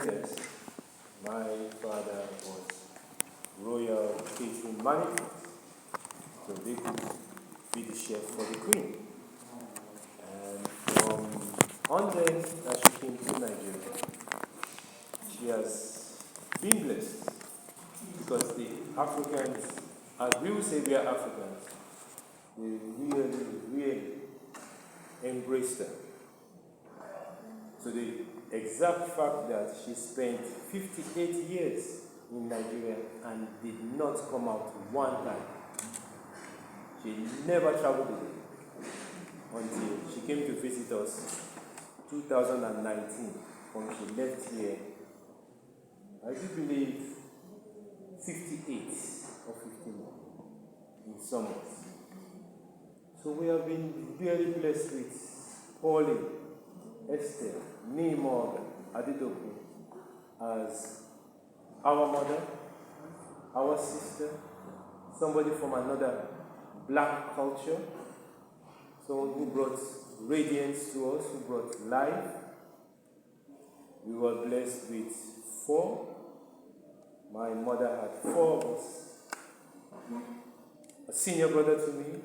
business. My father was royal catering manager, so they could be the chef for the queen. And on then that she came to Nigeria, she has been blessed because the Africans, as we will say we are Africans, they really embraced her. So the exact fact that she spent 58 years in Nigeria and did not come out one time. She never traveled again until she came to visit us 2019 when she left here. I do believe 58 or 59 in summers. So we have been very blessed with Pauline Estelle Morgan Adedokun as our mother, our sister, somebody from another black culture, someone who brought radiance to us, who brought life. We were blessed with 4. My mother had 4 of us. A senior brother to me,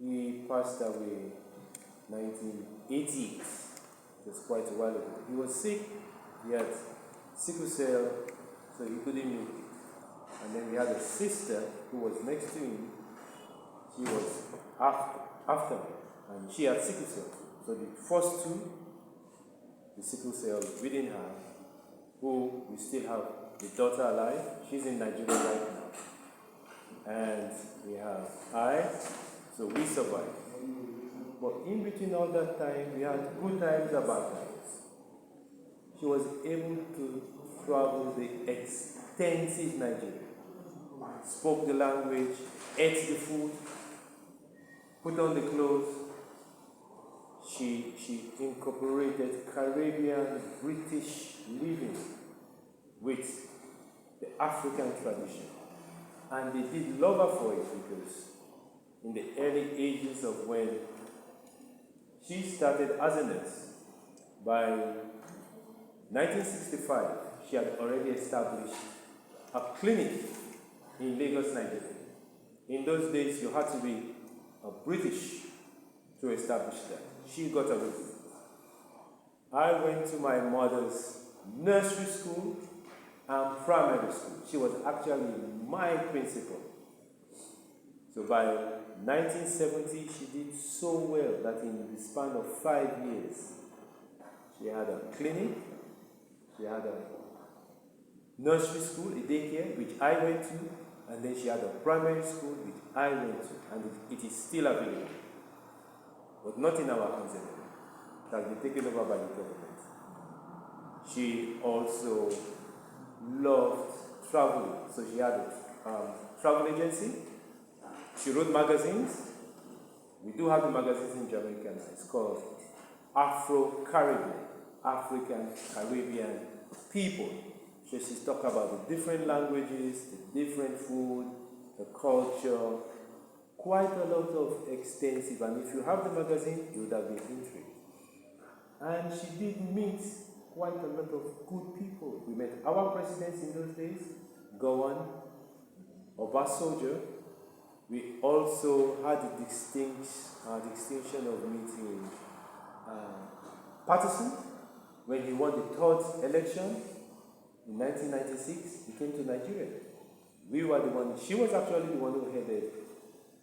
he passed away 1980. It was quite a while ago. He was sick, he had sickle cell, so he couldn't make it. And then we had a sister who was next to him. She was after me, and she had sickle cell. So the first 2, the sickle cell we didn't have, who we still have the daughter alive. She's in Nigeria right now. And we have so we survived. But in between all that time, we had good times and bad times. She was able to travel the extensive Nigeria, spoke the language, ate the food, put on the clothes. She incorporated Caribbean, British living with the African tradition. And they did love her for it because in the early ages of when she started as a nurse, by 1965, she had already established a clinic in Lagos, Nigeria. In those days, you had to be a British to establish that. She got away with it. I went to my mother's nursery school and primary school. She was actually my principal. So by 1970, she did so well that in the span of 5 years, she had a clinic, she had a nursery school, a daycare, which I went to, and then she had a primary school, which I went to, and it is still available. But not in our hands anymore. It has been taken over by the government. She also loved traveling, so she had a travel agency. She wrote magazines. We do have the magazines in Jamaica now. It's called Afro-Caribbean, African Caribbean People. So she's talking about the different languages, the different food, the culture, quite a lot of extensive. And if you have the magazine, you would have been intrigued. And she did meet quite a lot of good people. We met our presidents in those days, Gowan, Obasanjo. We also had the distinction of meeting Patterson when he won the 3rd election in 1996. He came to Nigeria. We were the one. She was actually the one who headed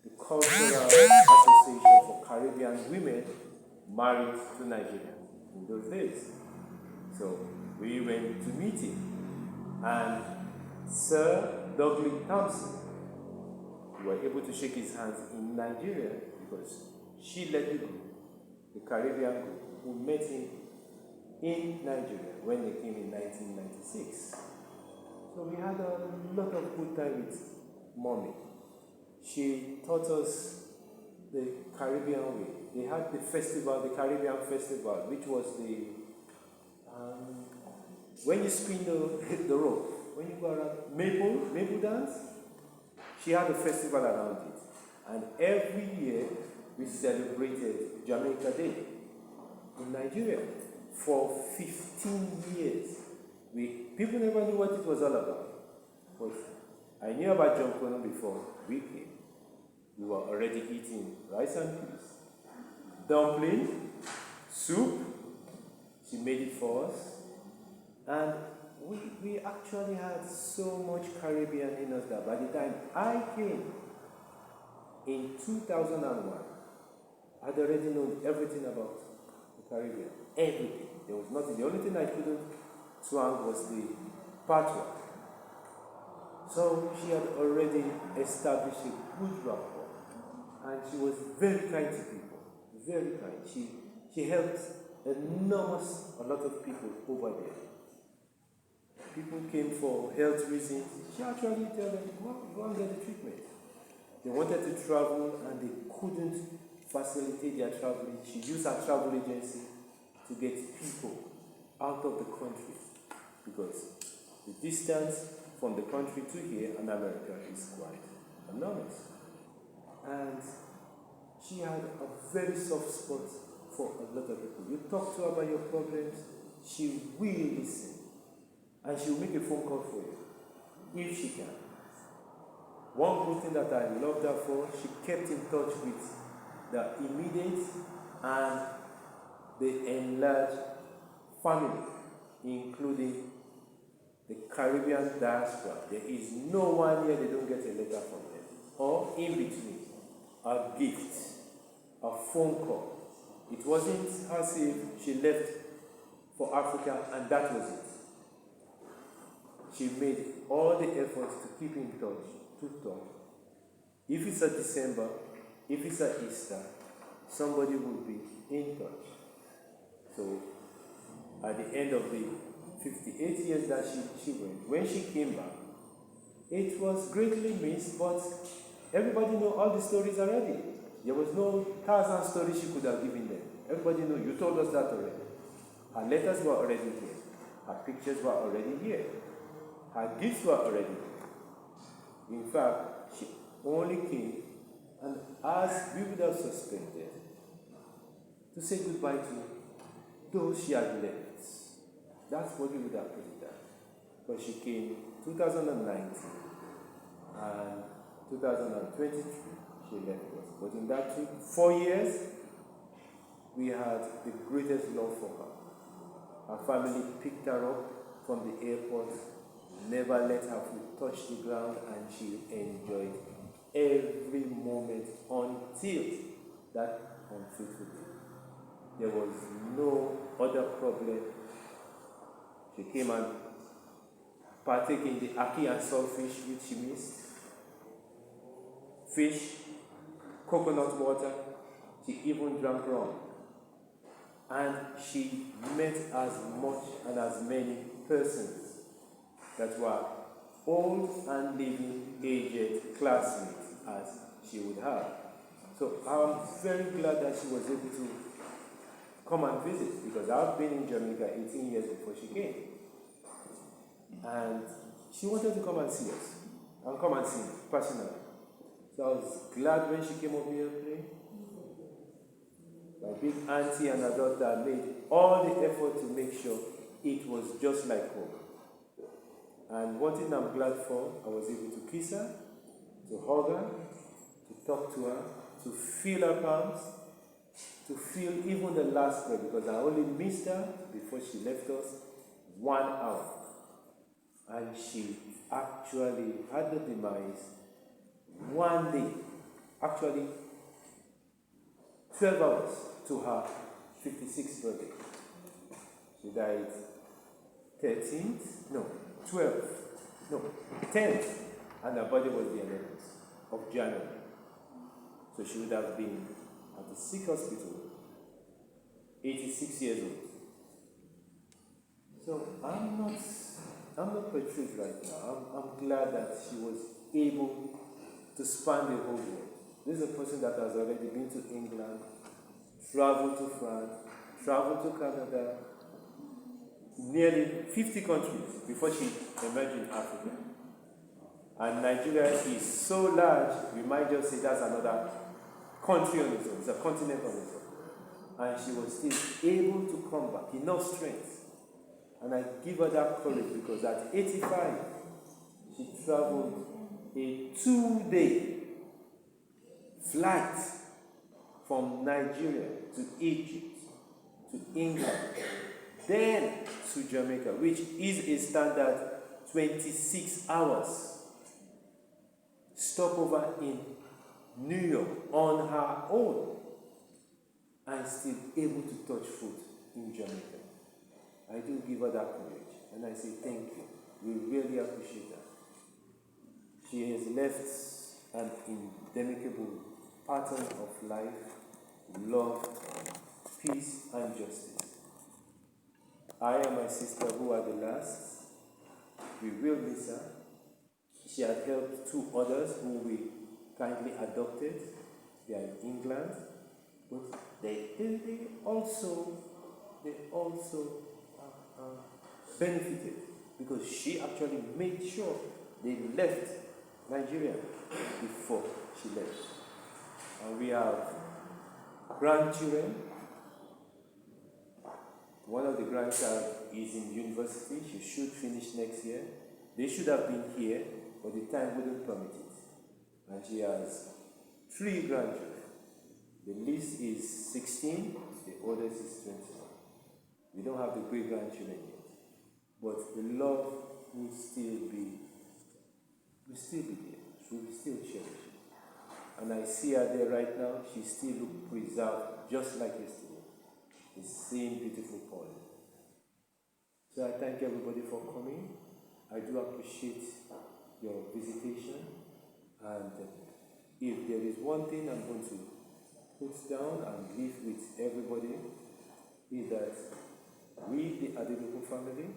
the Cultural Association for Caribbean Women married to Nigeria in those days. So we went to meet him, and Sir Douglas Thompson. We were able to shake his hands in Nigeria because she led the group, the Caribbean group, who met him in Nigeria when they came in 1996. So we had a lot of good time with Mommy. She taught us the Caribbean way. They had the festival, the Caribbean Festival, which was the when you spin the rope, when you go around maple dance. She had a festival around it. And every year we celebrated Jamaica Day in Nigeria for 15 years. People never knew what it was all about. But I knew about John Kono before we came. We were already eating rice and peas, dumpling, soup. She made it for us. And we actually had so much Caribbean in us that by the time I came in 2001, I'd already known everything about the Caribbean. Everything. There was nothing. The only thing I couldn't swang was the patois. So she had already established a good rapport. And she was very kind to people. Very kind. She helped a lot of people over there. People came for health reasons. She actually told them, go and get the treatment. They wanted to travel and they couldn't facilitate their traveling. She used her travel agency to get people out of the country because the distance from the country to here in America is quite enormous. And she had a very soft spot for a lot of people. You talk to her about your problems, she will listen. And she will make a phone call for you, if she can. One good thing that I loved her for, she kept in touch with the immediate and the enlarged family, including the Caribbean diaspora. There is no one here they don't get a letter from them. Or in between, a gift, a phone call. It wasn't as if she left for Africa and that was it. She made all the efforts to keep in touch, to talk. If it's a December, if it's a Easter, somebody will be in touch. So, at the end of the 58 years that she went, when she came back, it was greatly missed, but everybody knew all the stories already. There was no 1,000 stories she could have given them. Everybody knew, you told us that already. Her letters were already here. Her pictures were already here. Her gifts were already here. In fact, she only came, and as we would have suspected, to say goodbye to those she had left. That's what we would have put it at. Because she came 2019 and 2023, she left us. But in that 4 years, we had the greatest love for her. Her family picked her up from the airport, never let her foot touch the ground, and she enjoyed every moment until that unfaithful day. There was no other problem. She came and partake in the ackee and saltfish which she missed. Fish, coconut water, she even drank rum. And she met as much and as many persons that were old and living aged classmates as she would have. So I'm very glad that she was able to come and visit, because I've been in Jamaica 18 years before she came. And she wanted to come and see us, and come and see me personally. So I was glad when she came up here today. My big auntie and her daughter made all the effort to make sure it was just like home. And one thing I'm glad for, I was able to kiss her, to hug her, to talk to her, to feel her palms, to feel even the last breath, because I only missed her before she left us 1 hour. And she actually had the demise one day, actually 12 hours to her 56th birthday. She died 10th, and her body was the 11th of January. So she would have been at the sick hospital, 86 years old. So I'm not perturbed right now. I'm glad that she was able to span the whole world. This is a person that has already been to England, traveled to France, traveled to Canada, nearly 50 countries before she emerged in Africa. And Nigeria is so large, we might just say that's another country on its own. It's a continent on its own. And she was still able to come back, enough strength. And I give her that courage because at 85, she traveled a 2-day flight from Nigeria to Egypt, to England, then to Jamaica, which is a standard 26 hours stopover in New York on her own, and still able to touch foot in Jamaica. I do give her that courage, and I say thank you. We really appreciate that. She has left an indefinable pattern of life, love, peace, and justice. I and my sister, who are the last, we will miss her. She had helped 2 others who we kindly adopted. They are in England, but they also benefited because she actually made sure they left Nigeria before she left. And we have grandchildren. One of the grandchild is in university. She should finish next year. They should have been here, but the time wouldn't permit it. And she has 3 grandchildren. The least is 16, the oldest is 21. We don't have the great grandchildren yet, but the love will still be there. She will still cherish it. And I see her there right now. She still looks preserved, just like yesterday. The same beautiful Pauline. So I thank everybody for coming. I do appreciate your visitation. And if there is one thing I'm going to put down and leave with everybody, is that we, the Adedokun family,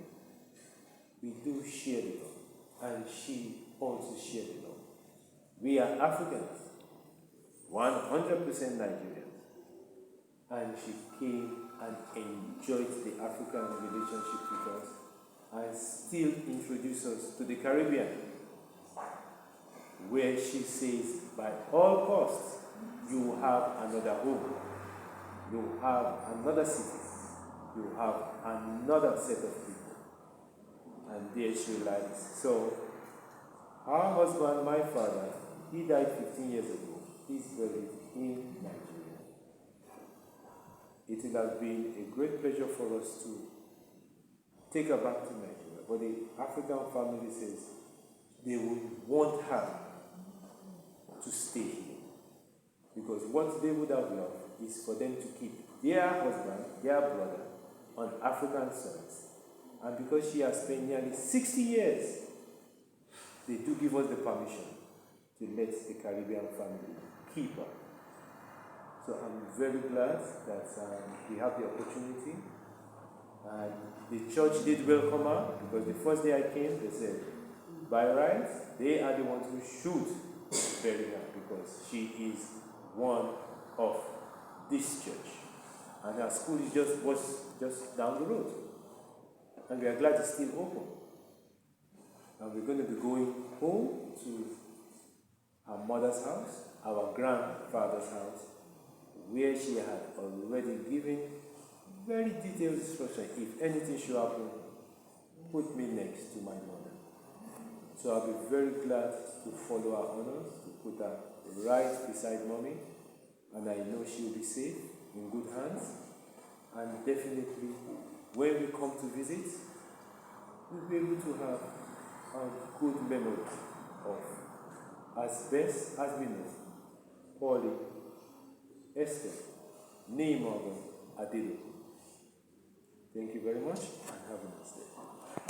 we do share the love, and she also shared the love. We are Africans, 100% Nigerians, and she came and enjoyed the African relationship with us and still introduced us to the Caribbean, where she says, by all costs, you have another home, you have another city, you have another set of people. And there she lies. So, her husband, my father, he died 15 years ago. He's buried in Nigeria. It will have been a great pleasure for us to take her back to Nigeria. But the African family says they would want her to stay here. Because what they would have loved is for them to keep their husband, their brother, on African soils. And because she has spent nearly 60 years, they do give us the permission to let the Caribbean family keep her. So I'm very glad that we have the opportunity. And the church did welcome her, because the first day I came, they said, by rights, they are the ones who should bury her, because she is one of this church. And her school is just down the road. And we are glad it's still open. And we're going to be going home to her mother's house, our grandfather's house, where she had already given very detailed instruction. If anything should happen, put me next to my mother. So I'll be very glad to follow her honors, to put her right beside mommy, and I know she'll be safe, in good hands. And definitely, when we come to visit, we'll be able to have a good memory of, as best as we know, Pauline Estelle Morgan Adedokun. Thank you very much, and have a nice day.